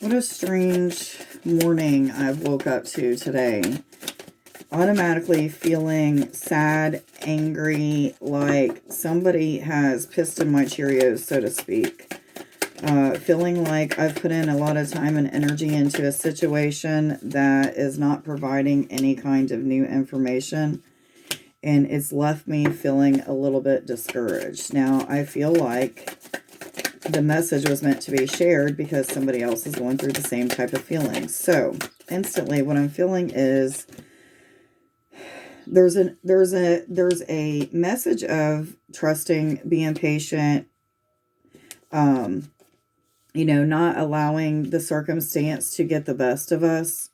What a strange morning I've woke up to today. Automatically feeling sad, angry, like somebody has pissed in my Cheerios, so to speak. Feeling like I've put in a lot of time and energy into a situation that is not providing any kind of new information. And it's left me feeling a little bit discouraged. Now, I feel like the message was meant to be shared because somebody else is going through the same type of feelings. So, instantly, what I'm feeling is there's a message of trusting, being patient, not allowing the circumstance to get the best of us.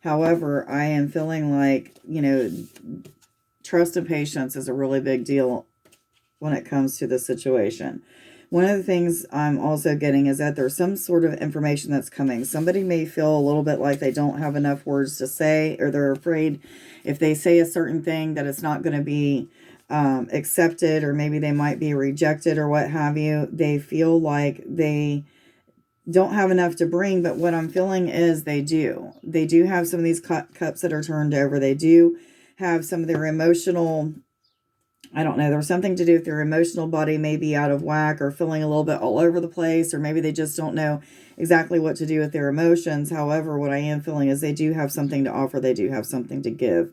However, I am feeling like, trust and patience is a really big deal when it comes to the situation. One of the things I'm also getting is that there's some sort of information that's coming. Somebody may feel a little bit like they don't have enough words to say, or they're afraid if they say a certain thing that it's not going to be accepted, or maybe they might be rejected or what have you. They feel like they don't have enough to bring, but what I'm feeling is they do. They do have some of these cups that are turned over. They do have some of their emotional, I don't know, there's something to do with their emotional body may be out of whack or feeling a little bit all over the place, or maybe they just don't know exactly what to do with their emotions. However, what I am feeling is they do have something to offer. They do have something to give.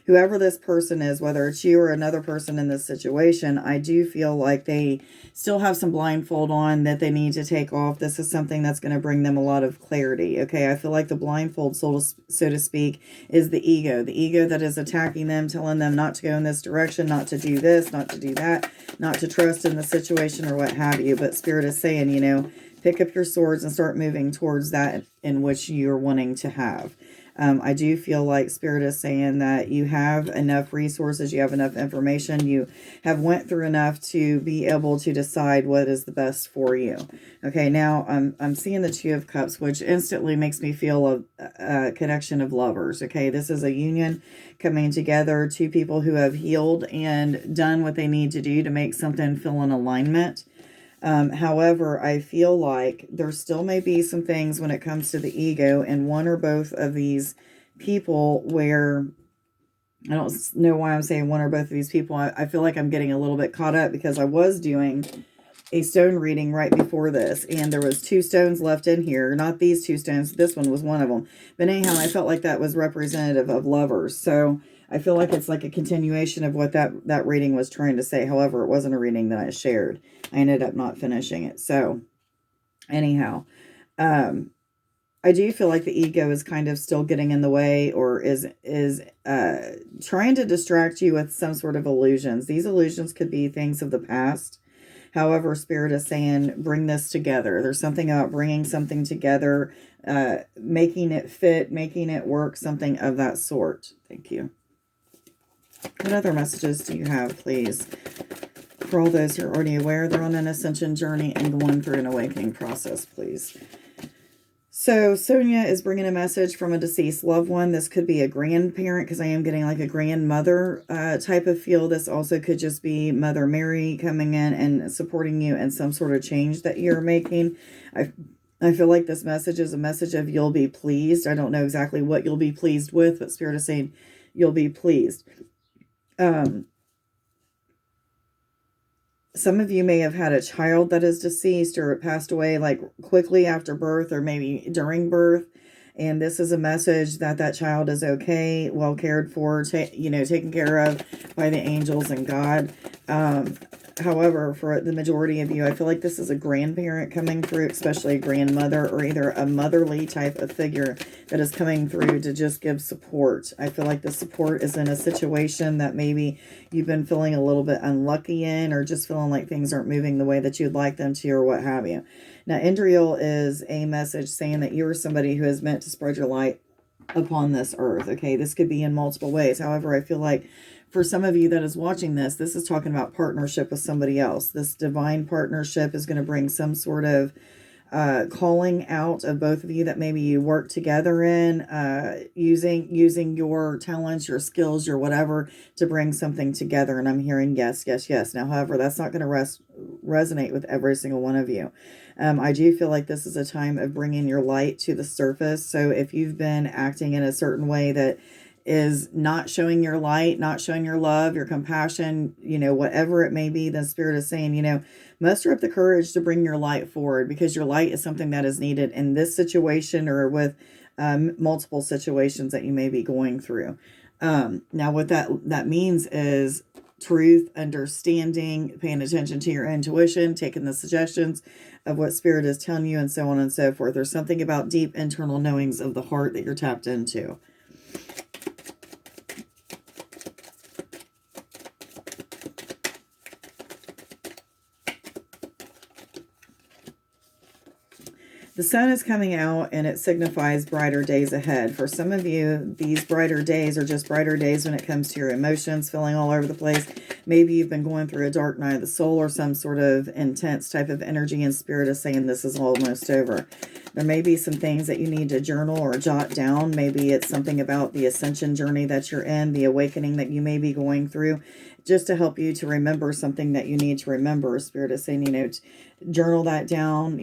Whoever this person is, whether it's you or another person in this situation, I do feel like they still have some blindfold on that they need to take off. This is something that's going to bring them a lot of clarity. Okay, I feel like the blindfold, so to speak, is the ego that is attacking them, telling them not to go in this direction, not to do this, not to do that, not to trust in the situation or what have you. But Spirit is saying, pick up your swords and start moving towards that in which you're wanting to have. I do feel like Spirit is saying that you have enough resources, you have enough information, you have went through enough to be able to decide what is the best for you. Okay, now I'm seeing the Two of Cups, which instantly makes me feel a connection of lovers. Okay, this is a union coming together, two people who have healed and done what they need to do to make something feel in alignment. However, I feel like there still may be some things when it comes to the ego in one or both of these people where, I don't know why I'm saying one or both of these people. I feel like I'm getting a little bit caught up because I was doing a stone reading right before this, and there was two stones left in here. Not these two stones. This one was one of them. But anyhow, I felt like that was representative of lovers. So I feel like it's like a continuation of what that reading was trying to say. However, it wasn't a reading that I shared. I ended up not finishing it. So anyhow, I do feel like the ego is kind of still getting in the way, or is trying to distract you with some sort of illusions. These illusions could be things of the past. However, Spirit is saying, bring this together. There's something about bringing something together, making it fit, making it work, something of that sort. Thank you. What other messages do you have, please? For all those who are already aware, they're on an ascension journey and going through an awakening process, please. So Sonia is bringing a message from a deceased loved one. This could be a grandparent, because I am getting like a grandmother type of feel. This also could just be Mother Mary coming in and supporting you in some sort of change that you're making. I feel like this message is a message of you'll be pleased. I don't know exactly what you'll be pleased with, but Spirit is saying you'll be pleased. Some of you may have had a child that is deceased or passed away like quickly after birth, or maybe during birth. And this is a message that that child is okay, well cared for, taken care of by the angels and God. However, for the majority of you, I feel like this is a grandparent coming through, especially a grandmother, or either a motherly type of figure that is coming through to just give support. I feel like the support is in a situation that maybe you've been feeling a little bit unlucky in, or just feeling like things aren't moving the way that you'd like them to, or what have you. Now, Indriel is a message saying that you are somebody who is meant to spread your light upon this earth. Okay, this could be in multiple ways. However, I feel like for some of you that is watching this, this is talking about partnership with somebody else. This divine partnership is going to bring some sort of calling out of both of you that maybe you work together in, using your talents, your skills, your whatever to bring something together. And I'm hearing yes, yes, yes. Now, however, that's not going to resonate with every single one of you. I do feel like this is a time of bringing your light to the surface. So if you've been acting in a certain way that is not showing your light, not showing your love, your compassion, whatever it may be, the Spirit is saying, muster up the courage to bring your light forward, because your light is something that is needed in this situation or with multiple situations that you may be going through. Now, what that means is truth, understanding, paying attention to your intuition, taking the suggestions of what Spirit is telling you, and so on and so forth. There's something about deep internal knowings of the heart that you're tapped into. The sun is coming out and it signifies brighter days ahead. For some of you, these brighter days are just brighter days when it comes to your emotions, feeling all over the place. Maybe you've been going through a dark night of the soul or some sort of intense type of energy, and Spirit is saying this is almost over. There may be some things that you need to journal or jot down. Maybe it's something about the Ascension Journey that you're in, the awakening that you may be going through, just to help you to remember something that you need to remember. Spirit is saying, journal that down,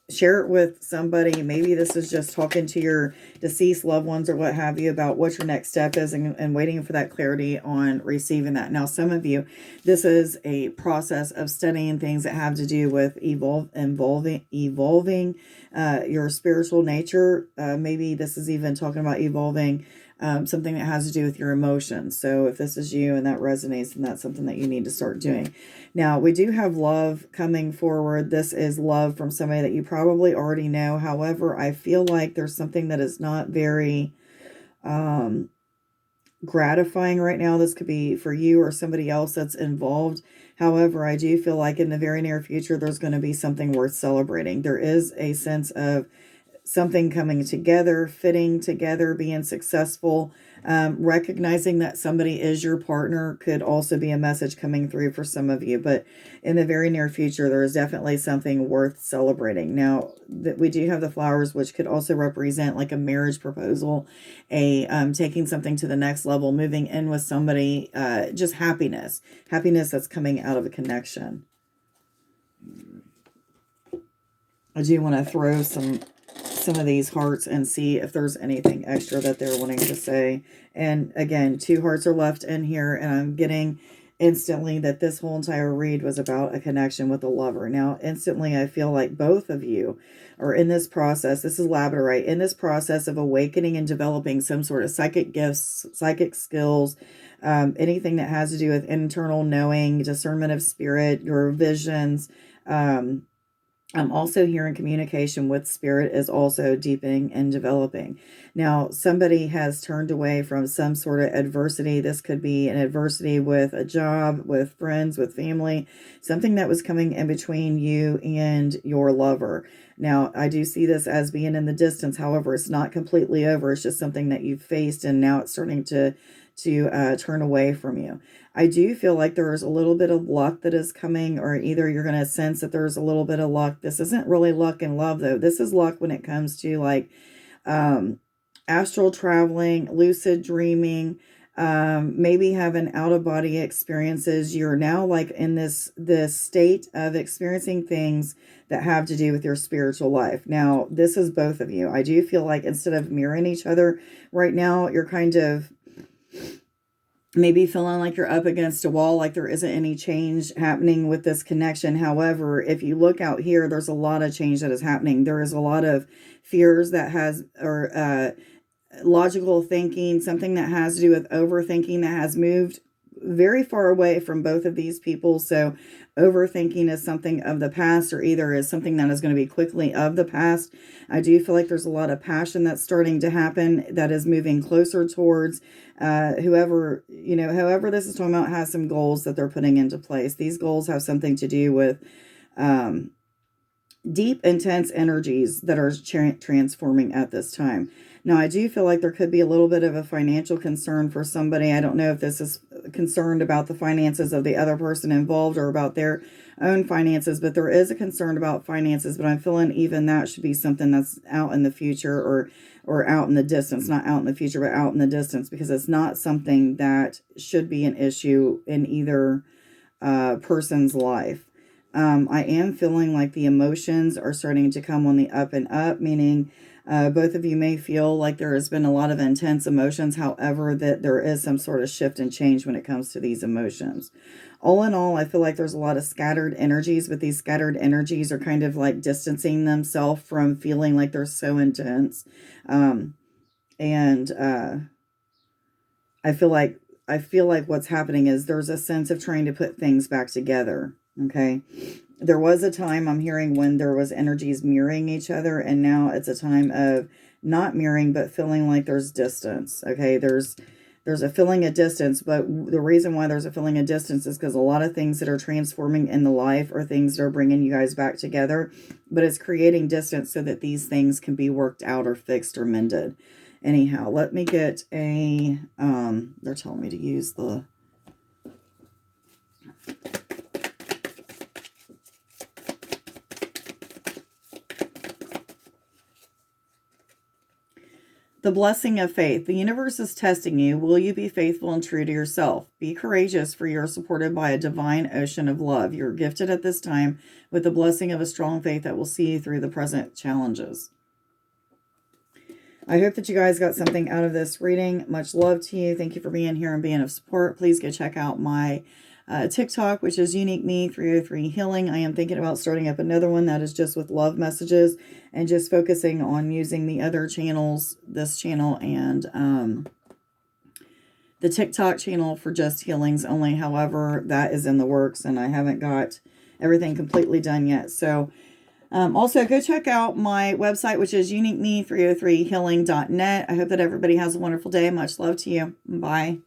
share it with somebody. Maybe this is just talking to your deceased loved ones or what have you about what your next step is, and waiting for that clarity on receiving that. Now, some of you, this is a process of studying things that have to do with evolving your spiritual nature. Maybe this is even talking about evolving something that has to do with your emotions. So if this is you and that resonates, then that's something that you need to start doing. Now, we do have love coming forward. This is love from somebody that you probably already know. However, I feel like there's something that is not very gratifying right now. This could be for you or somebody else that's involved. However, I do feel like in the very near future, there's going to be something worth celebrating. There is a sense of something coming together, fitting together, being successful. Recognizing that somebody is your partner could also be a message coming through for some of you. But in the very near future, there is definitely something worth celebrating. Now, we do have the flowers, which could also represent like a marriage proposal, taking something to the next level, moving in with somebody, just happiness that's coming out of a connection. I do want to throw some of these hearts and see if there's anything extra that they're wanting to say. And again, 2 hearts are left in here, and I'm getting instantly that this whole entire read was about a connection with a lover. Now, instantly, I feel like both of you are in this process. This is labradorite, in this process of awakening and developing some sort of psychic gifts, psychic skills, anything that has to do with internal knowing, discernment of spirit, your visions. I'm also hearing communication with Spirit is also deepening and developing. Now, somebody has turned away from some sort of adversity. This could be an adversity with a job, with friends, with family, something that was coming in between you and your lover. Now, I do see this as being in the distance. However, it's not completely over. It's just something that you've faced, and now it's starting to turn away from you. I do feel like there's a little bit of luck that is coming, or either you're going to sense that there's a little bit of luck. This isn't really luck in love, though. This is luck when it comes to like astral traveling, lucid dreaming, maybe having out-of-body experiences. You're now like in this state of experiencing things that have to do with your spiritual life. Now, this is both of you. I do feel like instead of mirroring each other right now, you're kind of maybe feeling like you're up against a wall, like there isn't any change happening with this connection. However, if you look out here, there's a lot of change that is happening. There is a lot of fears that has, or logical thinking, something that has to do with overthinking that has moved very far away from both of these people. So overthinking is something of the past, or either is something that is going to be quickly of the past. I do feel like there's a lot of passion that's starting to happen that is moving closer towards whoever this is talking about has some goals that they're putting into place. These goals have something to do with deep, intense energies that are transforming at this time. Now, I do feel like there could be a little bit of a financial concern for somebody. I don't know if this is concerned about the finances of the other person involved or about their own finances, but there is a concern about finances, but I'm feeling even that should be something that's out in the future, or out in the distance, not out in the future, but out in the distance, because it's not something that should be an issue in either person's life. I am feeling like the emotions are starting to come on the up and up, meaning both of you may feel like there has been a lot of intense emotions, however, that there is some sort of shift and change when it comes to these emotions. All in all, I feel like there's a lot of scattered energies, but these scattered energies are kind of like distancing themselves from feeling like they're so intense. And I feel like what's happening is there's a sense of trying to put things back together. Okay. There was a time, I'm hearing, when there was energies mirroring each other, and now it's a time of not mirroring, but feeling like there's distance. Okay. There's a feeling of distance, but the reason why there's a feeling of distance is because a lot of things that are transforming in the life are things that are bringing you guys back together, but it's creating distance so that these things can be worked out or fixed or mended. Anyhow, let me get a, they're telling me to use the, the blessing of faith. The universe is testing you. Will you be faithful and true to yourself? Be courageous, for you're supported by a divine ocean of love. You're gifted at this time with the blessing of a strong faith that will see you through the present challenges. I hope that you guys got something out of this reading. Much love to you. Thank you for being here and being of support. Please go check out my TikTok, which is Unique Me 303 Healing. I am thinking about starting up another one that is just with love messages and just focusing on using the other channels, this channel and the TikTok channel, for just healings only. However, that is in the works and I haven't got everything completely done yet. So also go check out my website, which is uniqueme303healing.net. I hope that everybody has a wonderful day. Much love to you. Bye.